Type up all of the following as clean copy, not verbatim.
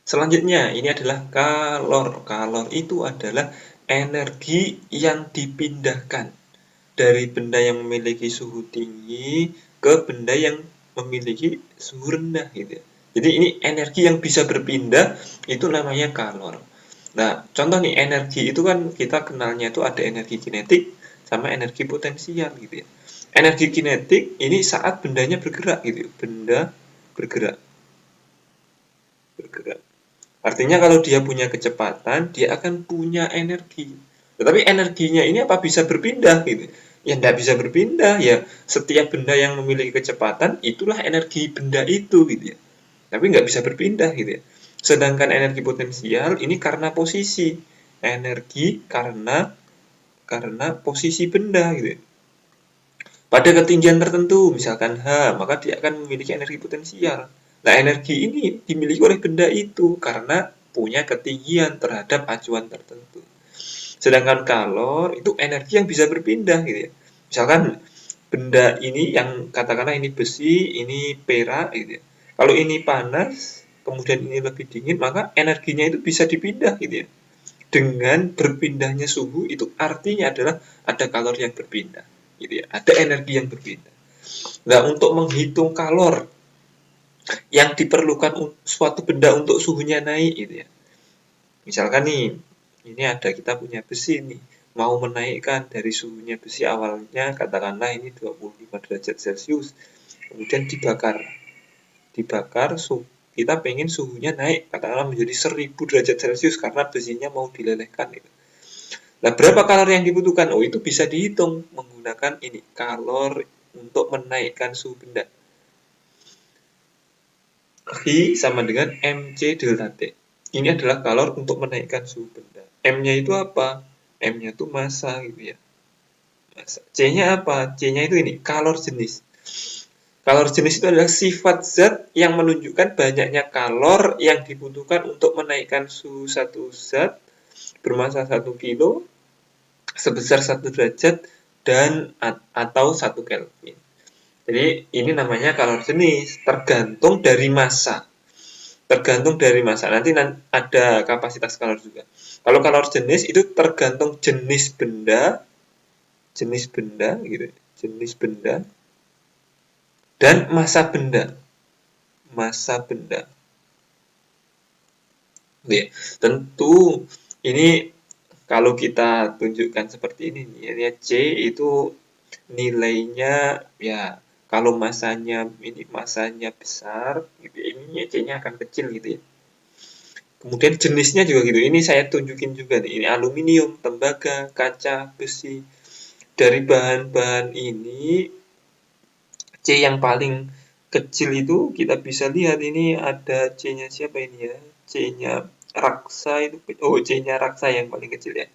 Selanjutnya, ini adalah kalor. Kalor itu adalah energi yang dipindahkan dari benda yang memiliki suhu tinggi ke benda yang memiliki suhu rendah gitu ya. Jadi ini energi yang bisa berpindah, itu namanya kalor. Nah, contoh nih, energi itu kan kita kenalnya itu ada energi kinetik sama energi potensial gitu ya. Energi kinetik ini saat bendanya bergerak gitu ya. Benda bergerak, bergerak. Artinya kalau dia punya kecepatan, dia akan punya energi. Tetapi energinya ini apa bisa berpindah gitu? Ya tidak bisa berpindah ya. Setiap benda yang memiliki kecepatan itulah energi benda itu gitu ya. Tapi nggak bisa berpindah gitu ya. Sedangkan energi potensial ini karena posisi, energi karena posisi benda gitu ya. Pada ketinggian tertentu, misalkan H, maka dia akan memiliki energi potensial. Nah, energi ini dimiliki oleh benda itu karena punya ketinggian terhadap acuan tertentu. Sedangkan kalor itu energi yang bisa berpindah gitu ya. Misalkan benda ini yang katakanlah ini besi, ini perak gitu ya. Kalau ini panas, kemudian ini lebih dingin, maka energinya itu bisa dipindah gitu ya. Dengan berpindahnya suhu itu artinya adalah ada kalor yang berpindah gitu ya. Ada energi yang berpindah. Nah, untuk menghitung kalor yang diperlukan suatu benda untuk suhunya naik gitu ya. Misalkan nih, ini ada kita punya besi nih, mau menaikkan dari suhunya besi awalnya katakanlah ini 25 derajat Celcius, kemudian dibakar. Dibakar kita pengen suhunya naik katakanlah menjadi 1000 derajat Celcius karena besinya mau dilelehkan gitu. Nah, berapa kalori yang dibutuhkan? Oh, itu bisa dihitung menggunakan ini, kalor untuk menaikkan suhu benda. I sama dengan mc delta T. Ini adalah kalor untuk menaikkan suhu benda. M-nya itu apa? M-nya itu massa gitu ya. Massa. C-nya apa? C-nya itu ini, kalor jenis. Kalor jenis itu adalah sifat zat yang menunjukkan banyaknya kalor yang dibutuhkan untuk menaikkan suhu satu zat bermassa 1 kilo sebesar 1 derajat dan atau 1 Kelvin. Jadi ini namanya kalor jenis, tergantung dari massa. Tergantung dari massa. Nanti ada kapasitas kalor juga. Kalau kalor jenis itu tergantung jenis benda gitu, jenis benda dan massa benda. Massa benda. Oke, tentu ini kalau kita tunjukkan seperti ini, ya C itu nilainya ya kalau masanya ini masanya besar, gitu, ini C-nya akan kecil gitu ya. Kemudian jenisnya juga gitu. Ini saya tunjukin juga nih. Ini aluminium, tembaga, kaca, besi. Dari bahan-bahan ini C yang paling kecil itu kita bisa lihat ini ada C-nya siapa ini ya? C-nya Raksa itu, oh C-nya Raksa yang paling kecil ya,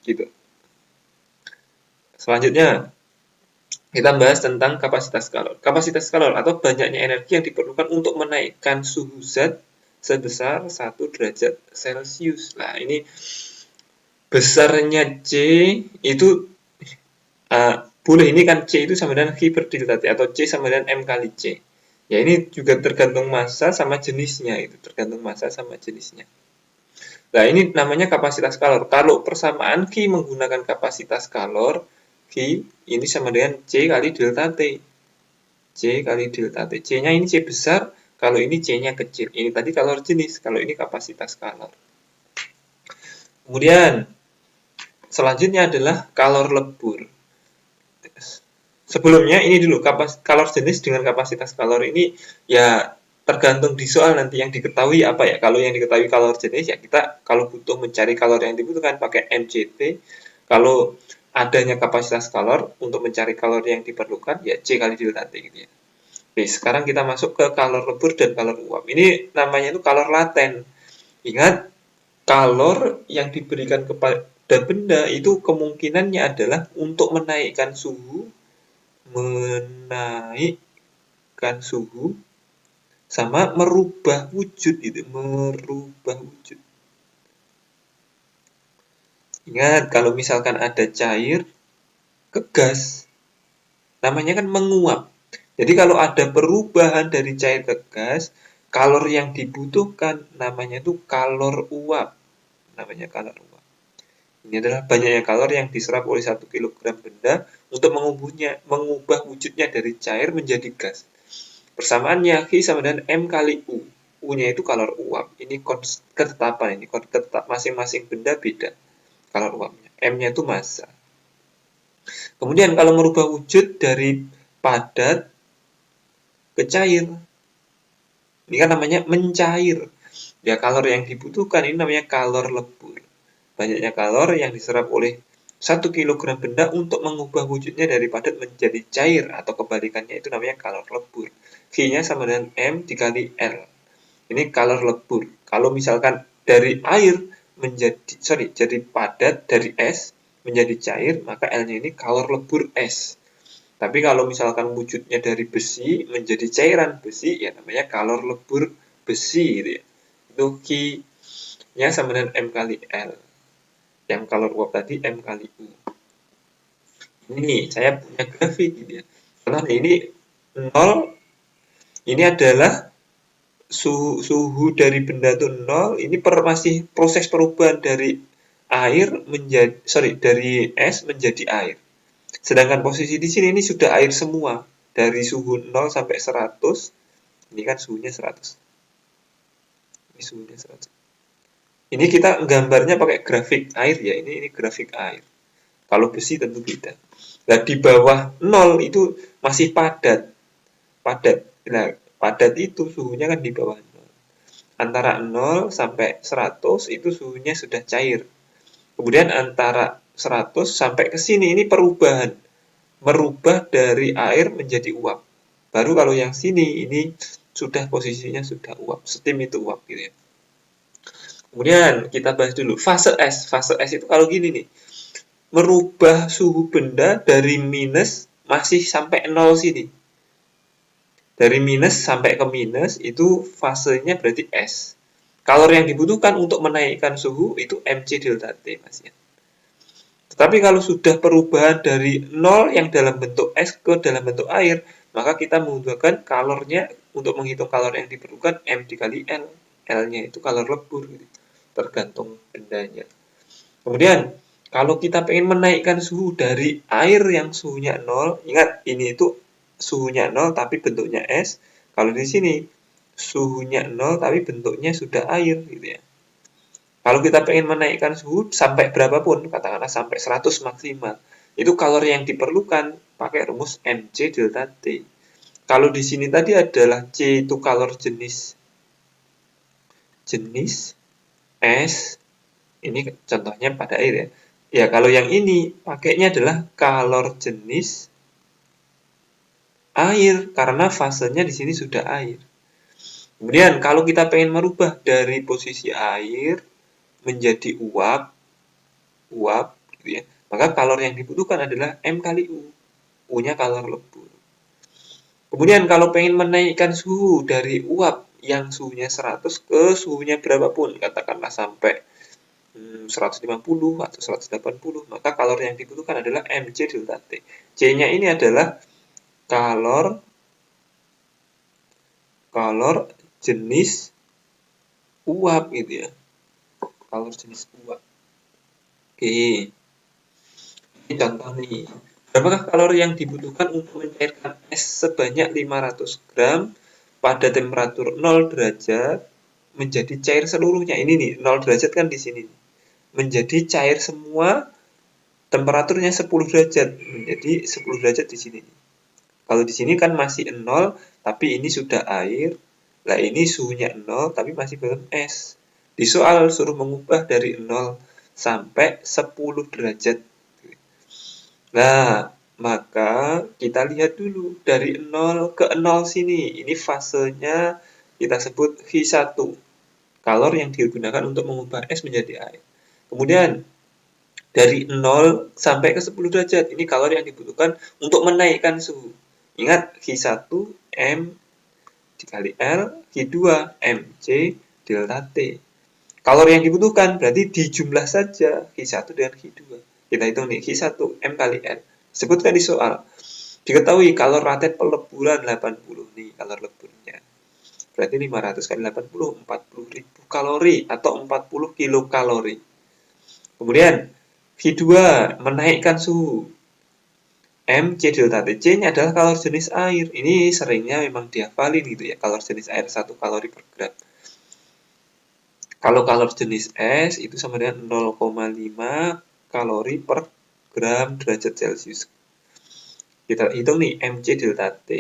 gitu. Selanjutnya kita bahas tentang kapasitas kalor. Kapasitas kalor atau banyaknya energi yang diperlukan untuk menaikkan suhu zat sebesar 1 derajat Celcius. Nah, ini besarnya C itu boleh ini kan C itu sama dengan V per delta T atau C sama dengan M kali C. Ya ini juga tergantung massa sama jenisnya, itu tergantung massa sama jenisnya. Nah, ini namanya kapasitas kalor. Kalau persamaan Q menggunakan kapasitas kalor, Q ini sama dengan C kali delta T. C kali delta T. C-nya ini C besar, kalau ini C-nya kecil. Ini tadi kalor jenis, kalau ini kapasitas kalor. Kemudian, selanjutnya adalah kalor lebur. Sebelumnya ini dulu, kalor jenis dengan kapasitas kalor ini ya tergantung di soal nanti yang diketahui apa ya. Kalau yang diketahui kalor jenis ya kita kalau butuh mencari kalor yang dibutuhkan pakai MCT. Kalau adanya kapasitas kalor untuk mencari kalor yang diperlukan ya C kali delta T gitu ya. Oke, sekarang kita masuk ke kalor lebur dan kalor uap. Ini namanya itu kalor laten. Ingat, kalor yang diberikan kepada benda itu kemungkinannya adalah untuk menaikkan suhu sama merubah wujud itu, merubah wujud. Ingat kalau misalkan ada cair ke gas, namanya kan menguap. Jadi kalau ada perubahan dari cair ke gas, kalor yang dibutuhkan namanya itu kalor uap. Namanya kalor uap. Ini adalah banyaknya kalor yang diserap oleh 1 kg benda untuk mengubah wujudnya dari cair menjadi gas. Persamaannya Q sama dengan M kali U. U-nya itu kalor uap. Ini ketetapan ini. Masing-masing benda beda kalor uapnya. M-nya itu massa. Kemudian kalau merubah wujud dari padat ke cair, ini kan namanya mencair. Ya, kalor yang dibutuhkan ini namanya kalor lebur. Banyaknya kalor yang diserap oleh 1 kg benda untuk mengubah wujudnya dari padat menjadi cair atau kebalikannya itu namanya kalor lebur. V-nya sama dengan M dikali L. Ini kalor lebur. Kalau misalkan dari air jadi padat dari es menjadi cair, maka L-nya ini kalor lebur es. Tapi kalau misalkan wujudnya dari besi menjadi cairan besi, ya namanya kalor lebur besi gitu ya. Itu Q-nya sama dengan M kali L. Yang kalor uap tadi M kali U. Ini nih, saya punya grafik gitu ya. Contohnya ini 0, ini adalah suhu dari benda itu 0, ini masih proses perubahan dari dari es menjadi air. Sedangkan posisi di sini ini sudah air semua. Dari suhu 0 sampai 100, ini kan suhunya 100. Ini suhunya 100. Ini kita gambarnya pakai grafik air ya, ini grafik air. Kalau besi tentu beda. Nah, di bawah 0 itu masih padat. Nah, padat itu suhunya kan di bawah 0. Antara 0 sampai 100 itu suhunya sudah cair. Kemudian antara 100 sampai ke sini ini perubahan. Merubah dari air menjadi uap. Baru kalau yang sini ini sudah posisinya sudah uap. Steam itu uap gitu ya. Kemudian kita bahas dulu fase es. Fase es itu kalau gini nih. Merubah suhu benda dari minus masih sampai 0 sini. Dari minus sampai ke minus itu fasenya berarti es. Kalor yang dibutuhkan untuk menaikkan suhu itu Mc delta T, Mas ya. Tetapi kalau sudah perubahan dari 0 yang dalam bentuk es ke dalam bentuk air, maka kita membutuhkan kalornya untuk menghitung kalor yang diperlukan M dikali L. L-nya itu kalor lebur, gitu. Tergantung bendanya. Kemudian, kalau kita pengen menaikkan suhu dari air yang suhunya 0, ingat ini itu suhunya 0 tapi bentuknya es. Kalau di sini suhunya 0 tapi bentuknya sudah air gitu ya. Kalau kita pengen menaikkan suhu sampai berapapun, katakanlah sampai 100 maksimal, itu kalori yang diperlukan pakai rumus Mc delta T. Kalau di sini tadi adalah C itu kalor jenis es, ini contohnya pada air ya. Ya, kalau yang ini pakainya adalah kalor jenis air karena fasenya di sini sudah air. Kemudian kalau kita pengen merubah dari posisi air menjadi uap gitu ya, maka kalor yang dibutuhkan adalah M kali U. U-nya kalor lebur. Kemudian kalau pengen menaikkan suhu dari uap yang suhunya 100 ke suhunya berapapun, katakanlah sampai 150 atau 180, maka kalor yang dibutuhkan adalah Mc delta T. C-nya ini adalah kalor jenis uap gitu ya. Kalor jenis uap. Oke. Ini contoh nih. Berapakah kalori yang dibutuhkan untuk mencairkan es sebanyak 500 gram pada temperatur 0 derajat menjadi cair seluruhnya? Ini nih, 0 derajat kan di sini. Menjadi cair semua, temperaturnya 10 derajat. Menjadi 10 derajat di sini. Kalau di sini kan masih 0, tapi ini sudah air. Nah, ini suhunya 0, tapi masih belum es. Di soal suruh mengubah dari 0 sampai 10 derajat. Nah, maka kita lihat dulu dari 0 ke 0 sini. Ini fasenya kita sebut V1. Kalor yang digunakan untuk mengubah es menjadi air. Kemudian dari 0 sampai ke 10 derajat. Ini kalor yang dibutuhkan untuk menaikkan suhu. Ingat Q1 M dikali L, Q2 Mc delta T. Kalor yang dibutuhkan berarti dijumlah saja Q1 dan Q2. Kita hitung nih, Q1 M kali L. Sebutkan di soal. Diketahui kalor ratet peleburan 80 nih kalor leburnya. Berarti 500 kali 80, 40.000 kalori atau 40 kilokalori. Kemudian V2, menaikkan suhu. MC delta T. C-nya adalah kalori jenis air. Ini seringnya memang dihafalin gitu ya, kalori jenis air 1 kalori per gram. Kalau kalori jenis es itu sama dengan 0,5 kalori per gram derajat Celcius. Kita hitung nih MC delta T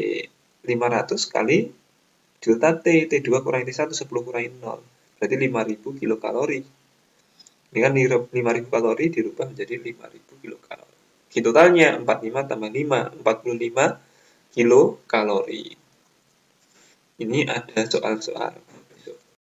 500 kali delta T, T2 kurangi T1, 10 kurangi 0. Berarti 5.000 kilokalori. Ini kan 5.000 kalori dirubah menjadi 5.000 kilokalori. Totalnya 45 tambah 5, 45 kilokalori. Ini ada soal-soal.